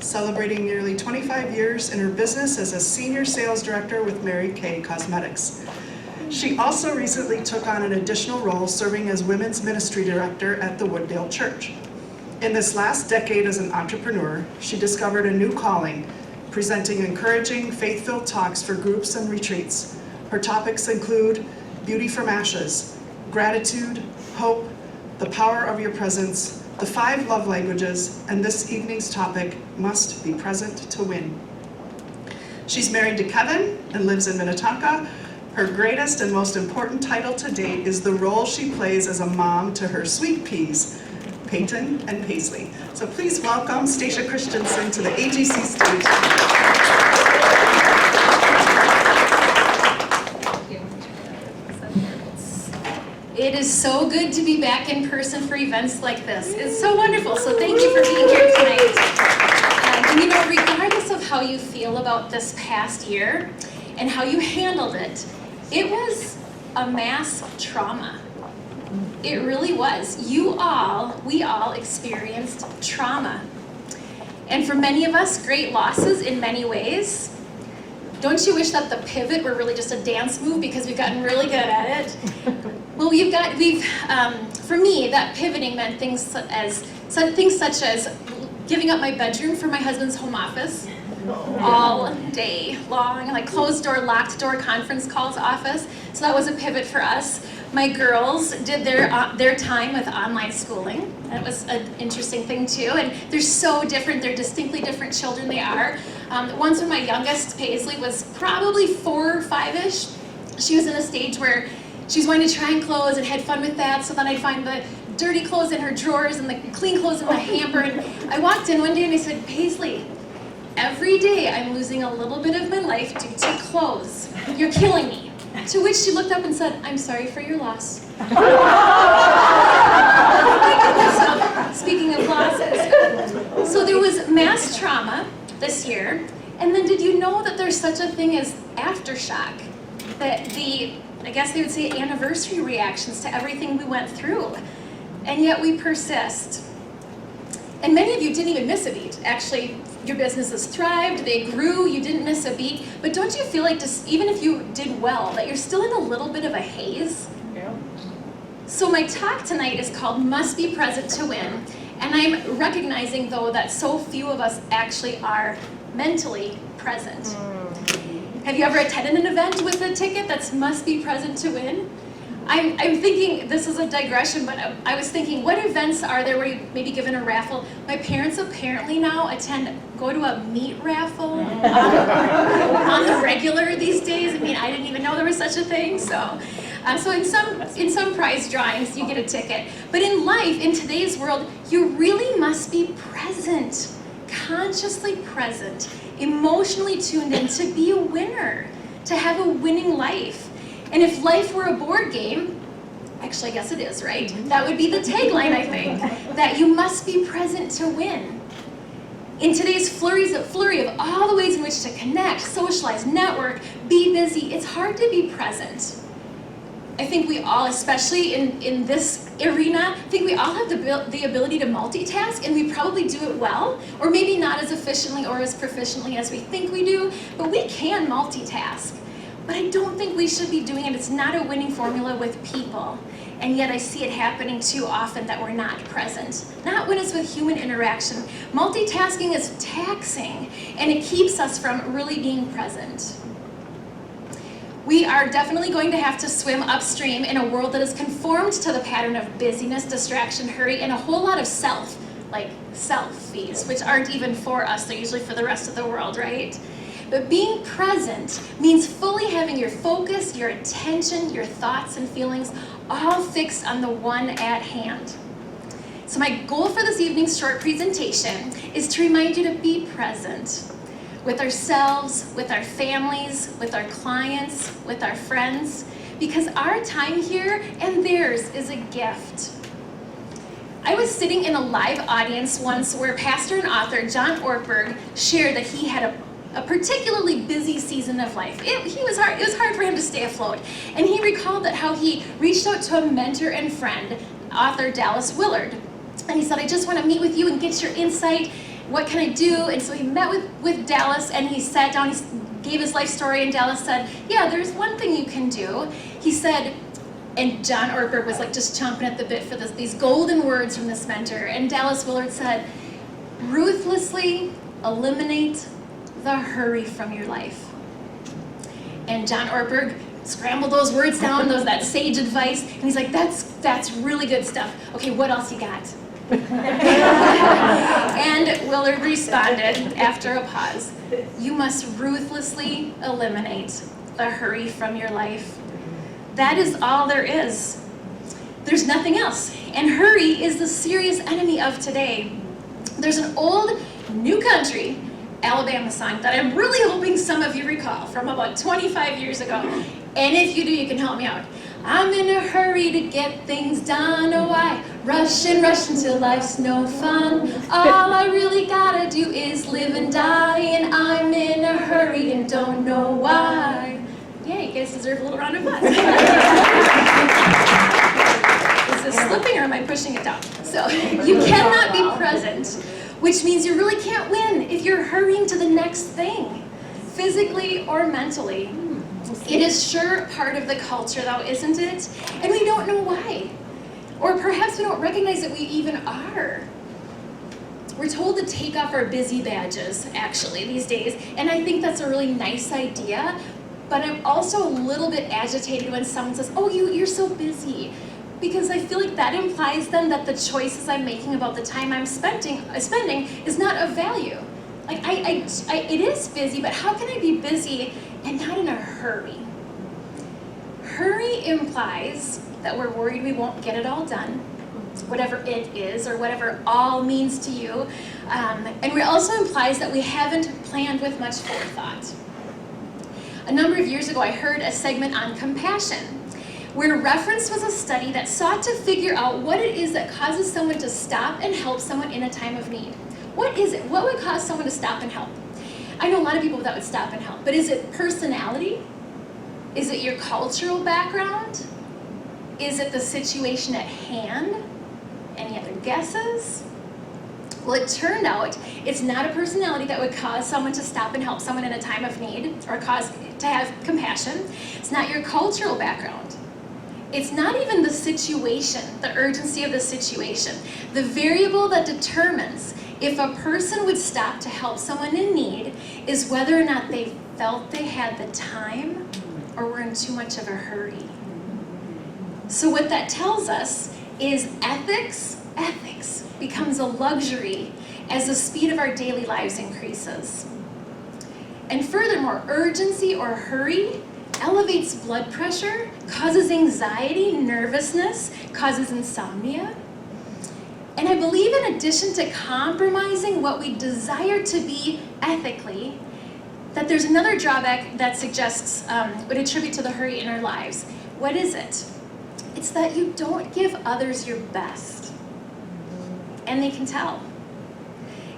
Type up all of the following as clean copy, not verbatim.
celebrating nearly 25 years in her business as a senior sales director with Mary Kay Cosmetics. She also recently took on an additional role serving as women's ministry director at the Wooddale Church. In this last decade as an entrepreneur, she discovered a new calling, presenting encouraging, faith-filled talks for groups and retreats. Her topics include beauty from ashes, gratitude, hope, the power of your presence, the 5 love languages, and this evening's topic, must be present to win. She's married to Kevin and lives in Minnetonka. Her greatest and most important title to date is the role she plays as a mom to her sweet peas, Peyton and Paisley. So please welcome Stacia Christenson to the AGC stage. It is so good to be back in person for events like this. It's so wonderful, so thank you for being here tonight. And you know, regardless of how you feel about this past year and how you handled it, it was a mass trauma. It really was. We all experienced trauma. And for many of us, great losses in many ways. Don't you wish that the pivot were really just a dance move because we've gotten really good at it? Well, for me, that pivoting meant things such as giving up my bedroom for my husband's home office all day long, like closed door, locked door conference calls office. So that was a pivot for us. My girls did their time with online schooling. That was an interesting thing too. And they're so different. They're distinctly different children they are. Once when my youngest, Paisley, was probably 4 or 5-ish, she was in a stage where she was wanting to try and clothes and had fun with that. So then I'd find the dirty clothes in her drawers and the clean clothes in the hamper. And I walked in one day and I said, Paisley, every day I'm losing a little bit of my life due to clothes. You're killing me. To which she looked up and said, I'm sorry for your loss. Oh my goodness. Speaking of losses. So there was mass trauma this year. And then did you know that there's such a thing as aftershock? That I guess they would say anniversary reactions to everything we went through. And yet we persist. And many of you didn't even miss a beat. Actually, your businesses thrived, they grew, you didn't miss a beat. But don't you feel like just even if you did well, that you're still in a little bit of a haze? Yeah. So my talk tonight is called Must Be Present to Win. And I'm recognizing, though, that so few of us actually are mentally present. Have you ever attended an event with a ticket that's Must Be Present to Win? I'm thinking, this is a digression, but I was thinking, what events are there where you maybe given a raffle? My parents apparently now go to a meat raffle on the regular these days. I mean, I didn't even know there was such a thing. So in some prize drawings, you get a ticket. But in life, in today's world, you really must be present, consciously present, emotionally tuned in to be a winner, to have a winning life. And if life were a board game, actually I guess it is, right? That would be the tagline, I think, that you must be present to win. In today's flurry of all the ways in which to connect, socialize, network, be busy, it's hard to be present. I think we all, especially in this arena, I think we all have the ability to multitask, and we probably do it well, or maybe not as efficiently or as proficiently as we think we do, but we can multitask. But I don't think we should be doing it. It's not a winning formula with people. And yet I see it happening too often that we're not present. Not when it's with human interaction. Multitasking is taxing, and it keeps us from really being present. We are definitely going to have to swim upstream in a world that is conformed to the pattern of busyness, distraction, hurry, and a whole lot of self, like selfies, which aren't even for us. They're usually for the rest of the world, right? But being present means fully having your focus, your attention, your thoughts and feelings all fixed on the one at hand. So my goal for this evening's short presentation is to remind you to be present with ourselves, with our families, with our clients, with our friends, because our time here and theirs is a gift. I was sitting in a live audience once where pastor and author John Ortberg shared that he had a particularly busy season of life. It was hard for him to stay afloat. And he recalled that how he reached out to a mentor and friend, author Dallas Willard. And he said, I just want to meet with you and get your insight what can I do? And so he met with Dallas, and he sat down, he gave his life story, and Dallas said, yeah, there's one thing you can do. He said, and John Ortberg was like just chomping at the bit for these golden words from this mentor. And Dallas Willard said, ruthlessly eliminate the hurry from your life. And John Ortberg scrambled those words down, that sage advice, and he's like, that's really good stuff. Okay, what else you got? And Willard responded after a pause, you must ruthlessly eliminate the hurry from your life. That is all there is. There's nothing else. And hurry is the serious enemy of today. There's an old New Country Alabama song that I'm really hoping some of you recall from about 25 years ago. And if you do, you can help me out. I'm in a hurry to get things done. Oh, I rush and rush until life's no fun. All I really gotta do is live and die. And I'm in a hurry and don't know why. Yeah, you guys deserve a little round of applause. Is this slipping or am I pushing it down? So, you cannot be present, which means you really can't win if you're hurrying to the next thing, physically or mentally. It is sure part of the culture, though, isn't it? And we don't know why. Or perhaps we don't recognize that we even are. We're told to take off our busy badges, actually, these days, and I think that's a really nice idea. But I'm also a little bit agitated when someone says, oh, you're so busy. Because I feel like that implies then that the choices I'm making about the time I'm spending is not of value. Like, it is busy, but how can I be busy and not in a hurry? Hurry implies that we're worried we won't get it all done, whatever it is, or whatever all means to you. And it also implies that we haven't planned with much forethought. A number of years ago, I heard a segment on compassion, where reference was a study that sought to figure out what it is that causes someone to stop and help someone in a time of need. What is it? What would cause someone to stop and help? I know a lot of people that would stop and help, but is it personality? Is it your cultural background? Is it the situation at hand? Any other guesses? Well, it turned out it's not a personality that would cause someone to stop and help someone in a time of need or cause to have compassion. It's not your cultural background. It's not even the situation, the urgency of the situation. The variable that determines if a person would stop to help someone in need is whether or not they felt they had the time or were in too much of a hurry. So what that tells us is ethics becomes a luxury as the speed of our daily lives increases. And furthermore, urgency or hurry elevates blood pressure, causes anxiety, nervousness, causes insomnia. And I believe in addition to compromising what we desire to be ethically, that there's another drawback that suggests, would attribute to the hurry in our lives. What is it? It's that you don't give others your best. And they can tell.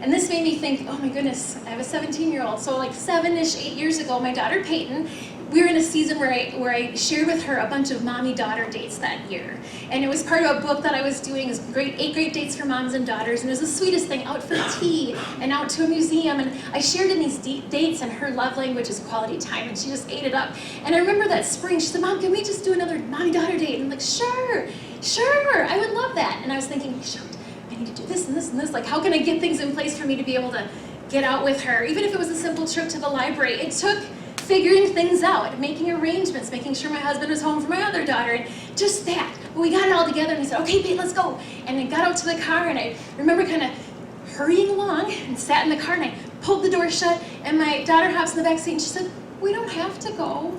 And this made me think, oh my goodness, I have a 17-year-old. So like 7-ish, 8 years ago, my daughter Peyton, we were in a season where I shared with her a bunch of mommy-daughter dates that year. And it was part of a book that I was doing, it was 8 great dates for moms and daughters. And it was the sweetest thing, out for tea and out to a museum. And I shared in these dates, and her love language is quality time, and she just ate it up. And I remember that spring, she said, Mom, can we just do another mommy-daughter date? And I'm like, sure, I would love that. And I was thinking, shoot, I need to do this and this and this. Like, how can I get things in place for me to be able to get out with her? Even if it was a simple trip to the library, it took figuring things out, making arrangements, making sure my husband was home for my other daughter, and just that. But we got it all together, and he said, okay, babe, let's go. And I got out to the car, and I remember kind of hurrying along and sat in the car, and I pulled the door shut, and my daughter hops in the back seat, and she said, we don't have to go.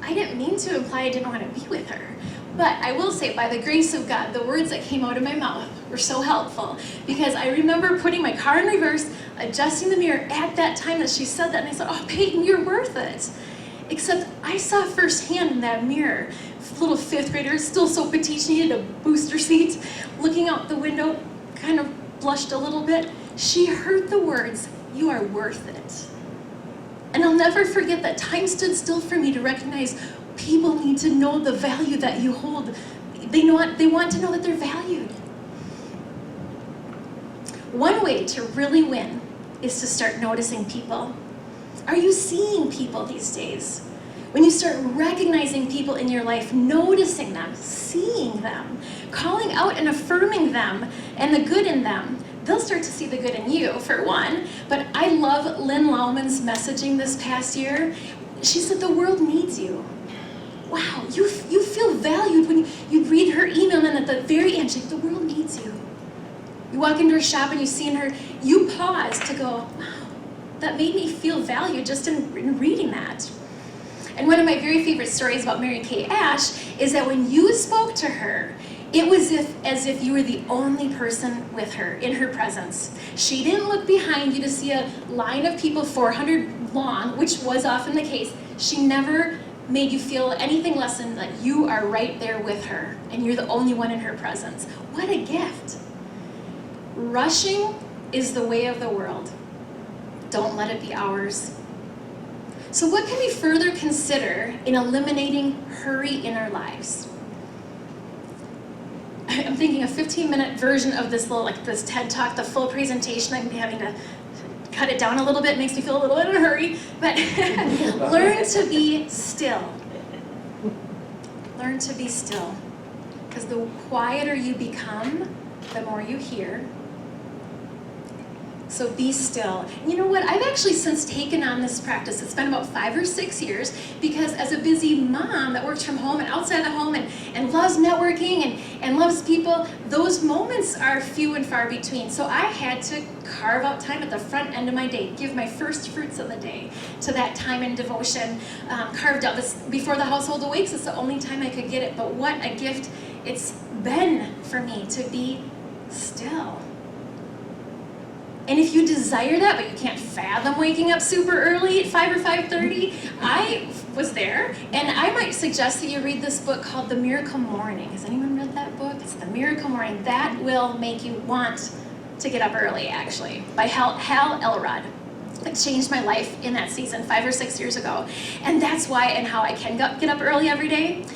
I didn't mean to imply I didn't want to be with her. But I will say, by the grace of God, the words that came out of my mouth were so helpful, because I remember putting my car in reverse, adjusting the mirror at that time that she said that, and I said, oh, Peyton, you're worth it. Except I saw firsthand in that mirror, little 5th grader, still so petite, she needed a booster seat, looking out the window, kind of blushed a little bit. She heard the words, you are worth it. And I'll never forget that time stood still for me to recognize people need to know the value that you hold. They want to know that they're valued. One way to really win is to start noticing people. Are you seeing people these days? When you start recognizing people in your life, noticing them, seeing them, calling out and affirming them and the good in them, they'll start to see the good in you, for one. But I love Lynn Lauman's messaging this past year. She said, the world needs you. Wow, you feel valued when you read her email, and then at the very end, she's like, the world needs you. You walk into her shop and you see in her, you pause to go, wow, that made me feel valued just in reading that. And one of my very favorite stories about Mary Kay Ash is that when you spoke to her, it was as if you were the only person with her, in her presence. She didn't look behind you to see a line of people 400 long, which was often the case. She never made you feel anything less than that you are right there with her, and you're the only one in her presence. What a gift. Rushing is the way of the world. Don't let it be ours. So what can we further consider in eliminating hurry in our lives? I'm thinking a 15-minute version of this this TED Talk, the full presentation. I'm having to cut it down a little bit, makes me feel a little bit in a hurry, but learn to be still. Learn to be still. Because the quieter you become, the more you hear. So be still. You know what? I've actually since taken on this practice. It's been about 5 or 6 years, because as a busy mom that works from home and outside the home and loves networking and loves people, those moments are few and far between. So I had to carve out time at the front end of my day, give my first fruits of the day to that time in devotion. Carved out this before the household awakes. It's the only time I could get it, but what a gift it's been for me to be still. And if you desire that, but you can't fathom waking up super early at 5 or 5:30, I was there, and I might suggest that you read this book called The Miracle Morning. Has anyone read that book? It's The Miracle Morning. That will make you want to get up early, actually, by Hal Elrod. It changed my life in that season 5 or 6 years ago. And that's why and how I can get up early every day.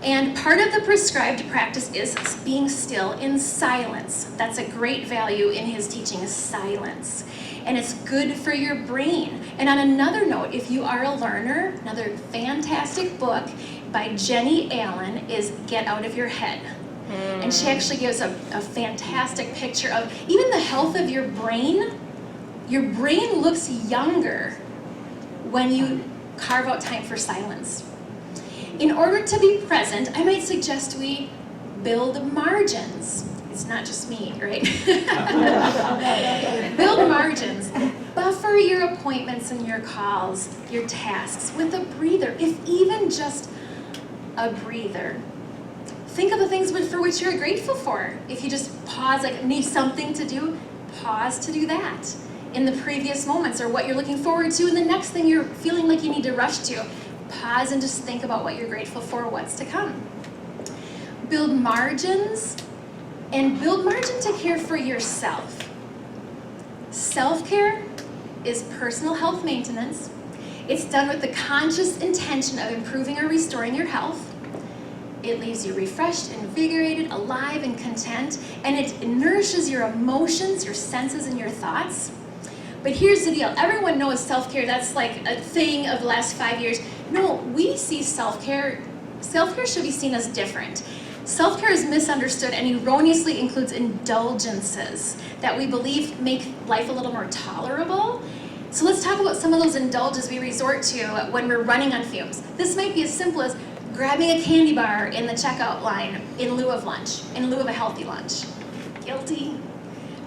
And part of the prescribed practice is being still in silence. That's a great value in his teaching, is silence. And it's good for your brain. And on another note, if you are a learner, another fantastic book by Jenny Allen is Get Out of Your Head. And she actually gives a fantastic picture of even the health of your brain. Your brain looks younger when you carve out time for silence. In order to be present, I might suggest we build margins. It's not just me, right? Build margins. Buffer your appointments and your calls, your tasks with a breather, if even just a breather. Think of the things for which you're grateful for. If you just pause, like need something to do, pause to do that in the previous moments, or what you're looking forward to, and the next thing you're feeling like you need to rush to. Pause and just think about what you're grateful for, what's to come. Build margins, and build margin to care for yourself. Self-care is personal health maintenance. It's done with the conscious intention of improving or restoring your health. It leaves you refreshed, invigorated, alive, and content, and it nourishes your emotions, your senses, and your thoughts. But here's the deal. Everyone knows self-care. That's like a thing of the last 5 years. No, we see self-care. Self-care should be seen as different. Self-care is misunderstood and erroneously includes indulgences that we believe make life a little more tolerable. So let's talk about some of those indulgences we resort to when we're running on fumes. This might be as simple as grabbing a candy bar in the checkout line in lieu of lunch, in lieu of a healthy lunch. Guilty.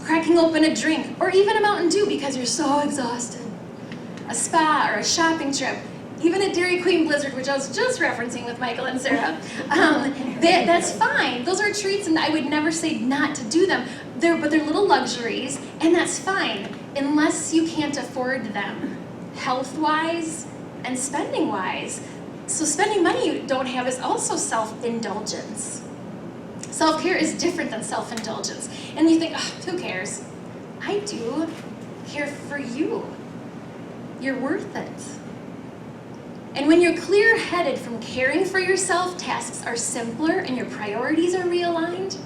Cracking open a drink, or even a Mountain Dew because you're so exhausted. A spa or a shopping trip, even a Dairy Queen Blizzard, which I was just referencing with Michael and Sarah. That's fine. Those are treats, and I would never say not to do them. But they're little luxuries, and that's fine, unless you can't afford them, health-wise and spending-wise. So spending money you don't have is also self-indulgence. Self-care is different than self-indulgence. And you think, oh, who cares? I do care for you. You're worth it. And when you're clear-headed from caring for yourself, tasks are simpler and your priorities are realigned.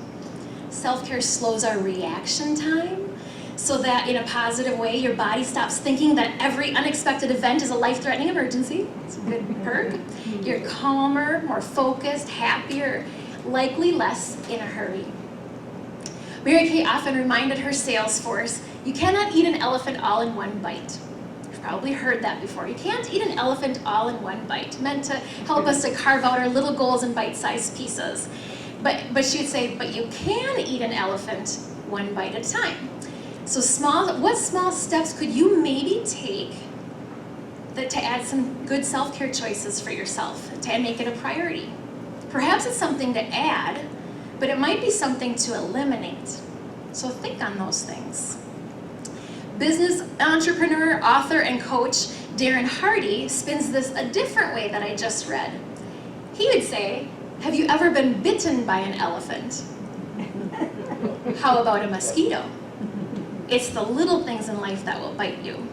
Self-care slows our reaction time. so that in a positive way, your body stops thinking that every unexpected event is a life-threatening emergency. It's a good perk. You're calmer, more focused, happier, likely less in a hurry. Mary Kay often reminded her sales force, you cannot eat an elephant all in one bite. You've probably heard that before. You can't eat an elephant all in one bite, meant to help us to carve out our little goals in bite-sized pieces. But she would say, but you can eat an elephant one bite at a time. So what small steps could you maybe take to add some good self-care choices for yourself, to make it a priority? Perhaps it's something to add, but it might be something to eliminate. So think on those things. Business entrepreneur, author, and coach Darren Hardy spins this a different way that I just read. He would say, have you ever been bitten by an elephant? How about a mosquito? It's the little things in life that will bite you.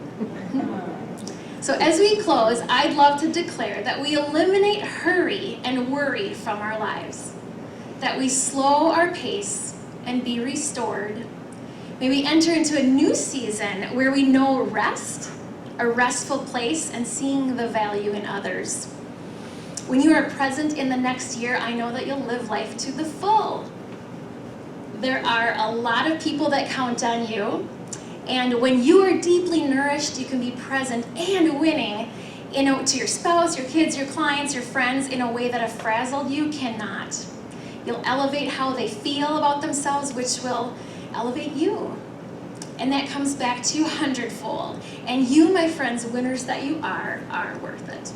So as we close, I'd love to declare that we eliminate hurry and worry from our lives, that we slow our pace and be restored. May we enter into a new season where we know rest, a restful place, and seeing the value in others. When you are present in the next year, I know that you'll live life to the full. There are a lot of people that count on you, and when you are deeply nourished, you can be present and winning, to your spouse, your kids, your clients, your friends in a way that a frazzled you cannot. You'll elevate how they feel about themselves, which will elevate you. And that comes back to you hundredfold. And you, my friends, winners that you are worth it.